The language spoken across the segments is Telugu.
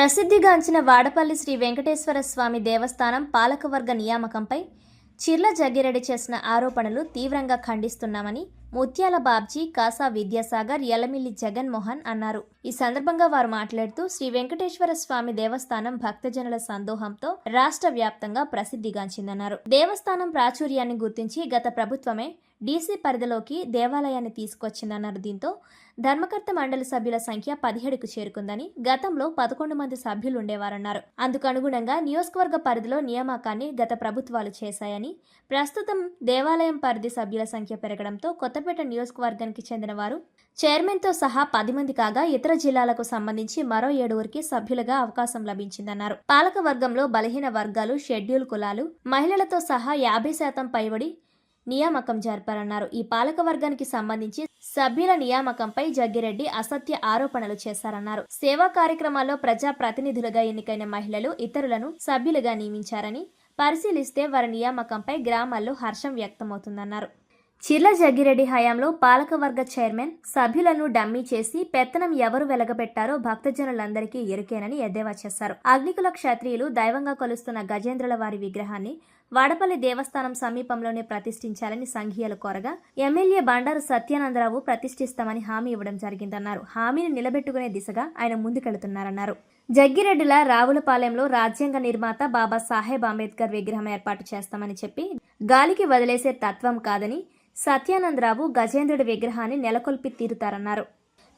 ప్రసిద్ధిగాంచిన వాడపల్లి శ్రీ వెంకటేశ్వర స్వామి దేవస్థానం పాలకవర్గ నియామకంపై చిర్ల జగ్గిరెడ్డి చేసిన ఆరోపణలు తీవ్రంగా ఖండిస్తున్నామని ముత్యాల బాబ్జీ, కాసా విద్యాసాగర్, యలమిల్లి జగన్మోహన్ అన్నారు. ఈ సందర్భంగా వారు మాట్లాడుతూ శ్రీ వెంకటేశ్వర స్వామి దేవస్థానం భక్తజనుల సందోహంతో రాష్ట్ర వ్యాప్తంగా ప్రసిద్ధిగాంచిందన్నారు. దేవస్థానం ప్రాచుర్యాన్ని గుర్తించి గత ప్రభుత్వమే డీసీ పరిధిలోకి దేవాలయాన్ని తీసుకొచ్చిందన్నారు. దీంతో ధర్మకర్త మండలి సభ్యుల సంఖ్య 17కు చేరుకుందని, గతంలో 11 మంది సభ్యులు ఉండేవారన్నారు. అందుకు అనుగుణంగా నియోజకవర్గ పరిధిలో నియామకాన్ని గత ప్రభుత్వాలు చేశాయని, ప్రస్తుతం దేవాలయం పరిధి సభ్యుల సంఖ్య పెరగడంతో కొత్తపేట నియోజకవర్గానికి చెందిన వారు చైర్మన్తో సహా 10 మంది కాగా, ఇతర జిల్లాలకు సంబంధించి మరో 7 సభ్యులుగా అవకాశం లభించిందన్నారు. పాలక వర్గంలో బలహీన వర్గాలు, షెడ్యూల్ కులాలు, మహిళలతో సహా 50% పైబడి నియామకం జరిపారన్నారు. ఈ పాలక వర్గానికి సంబంధించి సభ్యుల నియామకంపై జగ్గిరెడ్డి అసత్య ఆరోపణలు చేశారన్నారు. సేవా కార్యక్రమాల్లో ప్రజా ప్రతినిధులుగా ఎన్నికైన మహిళలు ఇతరులను సభ్యులుగా నియమించారని, పరిశీలిస్తే వారి నియామకంపై గ్రామాల్లో హర్షం వ్యక్తమవుతుందన్నారు. చిర్ల జగ్గిరెడ్డి హయాంలో పాలకవర్గ చైర్మన్ సభ్యులను డమ్మీ చేసి పెత్తనం ఎవరు వెలగబెట్టారో భక్తజనులందరికీ ఎరుకేనని ఎద్దేవా చేశారు. అగ్నికుల క్షత్రియులు దైవంగా కొలుస్తున్న గజేంద్రుల వారి విగ్రహాన్ని వాడపల్లి దేవస్థానం సమీపంలోనే ప్రతిష్ఠించాలని సంఘీయులు కోరగా, ఎమ్మెల్యే బండారు సత్యానందరావు ప్రతిష్ఠిస్తామని హామీ ఇవ్వడం జరిగిందన్నారు. హామీని నిలబెట్టుకునే దిశగా ఆయన ముందుకెళ్తున్నారన్నారు. జగ్గిరెడ్డిల రావులపాలెంలో రాజ్యాంగ నిర్మాత బాబా సాహెబ్ అంబేద్కర్ విగ్రహం ఏర్పాటు చేస్తామని చెప్పి గాలికి వదిలేసే తత్వం కాదని, సత్యానందరావు గజేంద్రుడి విగ్రహాన్ని నెలకొల్పి తీరుతారన్నారు.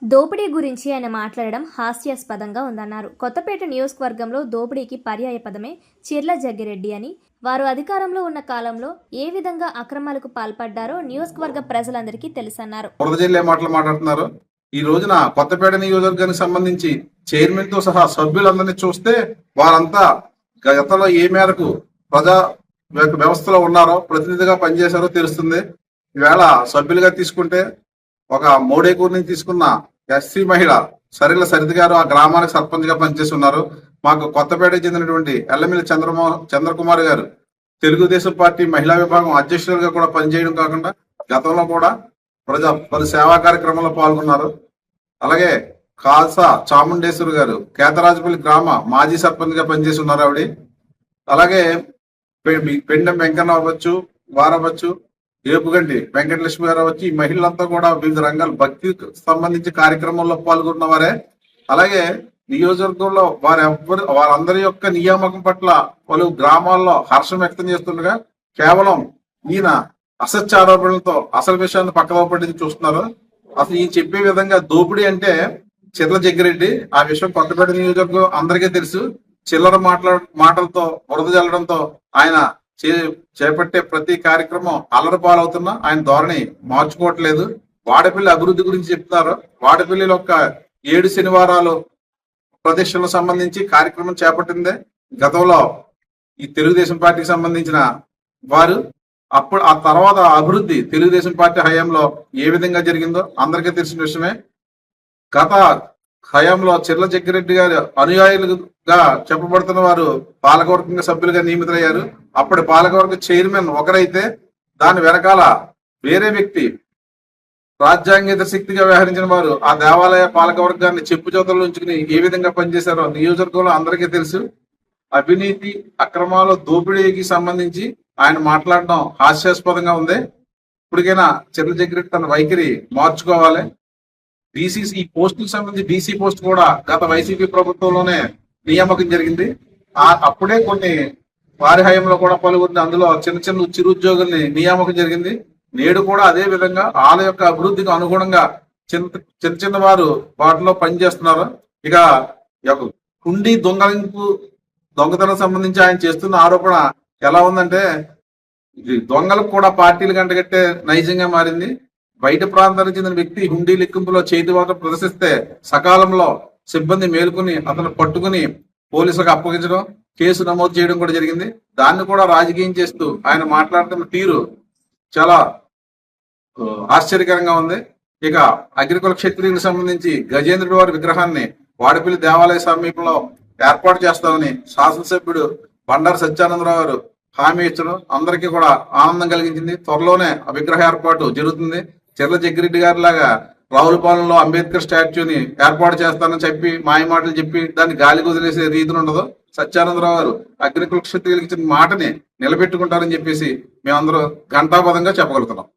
దోపిడీ గురించి ఆయన మాట్లాడడం హాస్యాస్పదంగా ఉందన్నారు. కొత్తపేట నియోజకవర్గంలో దోపిడీకి పర్యాయ పదమే చిర్ల జగ్గిరెడ్డి అని, వారు అధికారంలో ఉన్న కాలంలో ఏ విధంగా అక్రమాలకు పాల్పడ్డారో నియోజకవర్గ ప్రజలందరికీ తెలుసన్నారు. మాట్లాడుతున్నారు. ఈ రోజున కొత్తపేట నియోజకవర్గానికి సంబంధించి చైర్మన్ తో సహా సభ్యులందరినీ చూస్తే వారంతా గతంలో ఏ మేరకు ప్రజా వ్యవస్థలో ఉన్నారో, ప్రతినిధిగా పనిచేశారో తెలుస్తుంది. ఈవేళ సభ్యులుగా తీసుకుంటే ఒక మోడేకూరు నుంచి తీసుకున్న ఎస్సీ మహిళ సరిల సరిత గారు ఆ గ్రామానికి సర్పంచ్ గా పనిచేసి ఉన్నారు. మాకు కొత్తపేటకు చెందినటువంటి ఎల్లమిల్లి చంద్రకుమార్ గారు తెలుగుదేశం పార్టీ మహిళా విభాగం అధ్యక్షులుగా కూడా పనిచేయడం కాకుండా గతంలో కూడా పలు సేవా కార్యక్రమంలో పాల్గొన్నారు. అలాగే కాసా చాముండేశ్వరి గారు కేతరాజపల్లి గ్రామ మాజీ సర్పంచ్ గా పనిచేసి ఉన్నారు ఆవిడ. అలాగే పెండెం వెంకన్న అవ్వచ్చు, వారవచ్చు, ఏపుగంటి వెంకటలక్ష్మి గారు వచ్చి ఈ మహిళలంతా కూడా వివిధ రంగాలు భక్తికి సంబంధించి కార్యక్రమంలో పాల్గొన్న వారే. అలాగే నియోజకవర్గంలో వారందరి యొక్క నియామకం పట్ల పలు గ్రామాల్లో హర్షం వ్యక్తం చేస్తుండగా కేవలం ఈయన అసత్య ఆరోపణలతో అసలు విషయాన్ని పక్కదో పట్టి చూస్తున్నారు. అసలు ఈయన చెప్పే విధంగా దోపిడీ అంటే చిర్ల జగ్గిరెడ్డి, ఆ విషయం కొత్తపేట నియోజకవర్గం అందరికీ తెలుసు. చిల్లర మాటలతో బురద జల్లడంతో ఆయన చేపట్టే ప్రతి కార్యక్రమం అల్లరిపాలవుతున్నా ఆయన ధోరణి మార్చుకోవట్లేదు. వాడపల్లి అభివృద్ధి గురించి చెప్తున్నారు. వాడపల్లిలో ఒక 7 శనివారాలు ప్రదక్షిణలకు సంబంధించి కార్యక్రమం చేపట్టిందే గతంలో ఈ తెలుగుదేశం పార్టీకి సంబంధించిన వారు. అప్పుడు ఆ తర్వాత అభివృద్ధి తెలుగుదేశం పార్టీ హయాంలో ఏ విధంగా జరిగిందో అందరికీ తెలిసిన విషయమే. గత హయాంలో చిర్ల జగ్గిరెడ్డి గారు అనుయాయులుగా చెప్పబడుతున్న వారు పాలకవర్గ సభ్యులుగా నియమితులయ్యారు. అప్పటి పాలకవర్గ చైర్మన్ ఒకరైతే దాని వెనకాల వేరే వ్యక్తి రాజ్యాంగేతర శక్తిగా వ్యవహరించిన వారు ఆ దేవాలయ పాలకవర్గాన్ని చెప్పు చేతుల్లో ఉంచుకుని ఏ విధంగా పనిచేశారో నియోజకవర్గంలో అందరికీ తెలుసు. అవినీతి, అక్రమాలు, దోపిడీకి సంబంధించి ఆయన మాట్లాడడం హాస్యాస్పదంగా ఉంది. ఇప్పటికైనా చిర్ల జగ్గిరెడ్డి తన వైఖరి మార్చుకోవాలి. డీసీసీ ఈ పోస్టులకు సంబంధించి డీసీ పోస్ట్ కూడా గత వైసీపీ ప్రభుత్వంలోనే నియామకం జరిగింది. అప్పుడే కొన్ని వారి హయాంలో కూడా పలువురిని అందులో చిన్న చిరుద్యోగుల్ని నియామకం జరిగింది. నేడు కూడా అదే విధంగా వాళ్ళ యొక్క అభివృద్ధికి అనుగుణంగా చిన్న వారు వాటిలో పనిచేస్తున్నారు. ఇక హుండీ దొంగతనం సంబంధించి ఆయన చేస్తున్న ఆరోపణ ఎలా ఉందంటే, దొంగలకు కూడా పార్టీలు గంటగట్టే నైజంగా మారింది. బయట ప్రాంతానికి చెందిన వ్యక్తి హుండీ లెక్కింపులో చేతివాటం ప్రదర్శిస్తే సకాలంలో సిబ్బంది మేలుకుని అతను పట్టుకుని పోలీసులకు అప్పగించడం, కేసు నమోదు చేయడం కూడా జరిగింది. దాన్ని కూడా రాజకీయం చేస్తూ ఆయన మాట్లాడుతున్న తీరు చాలా ఆశ్చర్యకరంగా ఉంది. ఇక అగ్రికుల క్షత్రియులకు సంబంధించి గజేంద్రుడి వారి విగ్రహాన్ని వాడపల్లి దేవాలయ సమీపంలో ఏర్పాటు చేస్తామని శాసనసభ్యుడు బండారు సత్యానందరావు గారు హామీ ఇచ్చడం అందరికీ కూడా ఆనందం కలిగించింది. త్వరలోనే ఆ విగ్రహ ఏర్పాటు జరుగుతుంది. చిర్ల జగ్గిరెడ్డి గారి లాగా రావులపాలెంలో అంబేద్కర్ స్టాచ్యూని ఏర్పాటు చేస్తానని చెప్పి మాయ మాటలు చెప్పి దాన్ని గాలి కుదిలేసే రీతిలో ఉండదు. సత్యానందరావు గారు అగ్నికుల క్షత్రియులకు ఇచ్చిన మాటని నిలబెట్టుకుంటారని చెప్పేసి మేమందరూ ఘంటాపథంగా చెప్పగలుగుతున్నాం.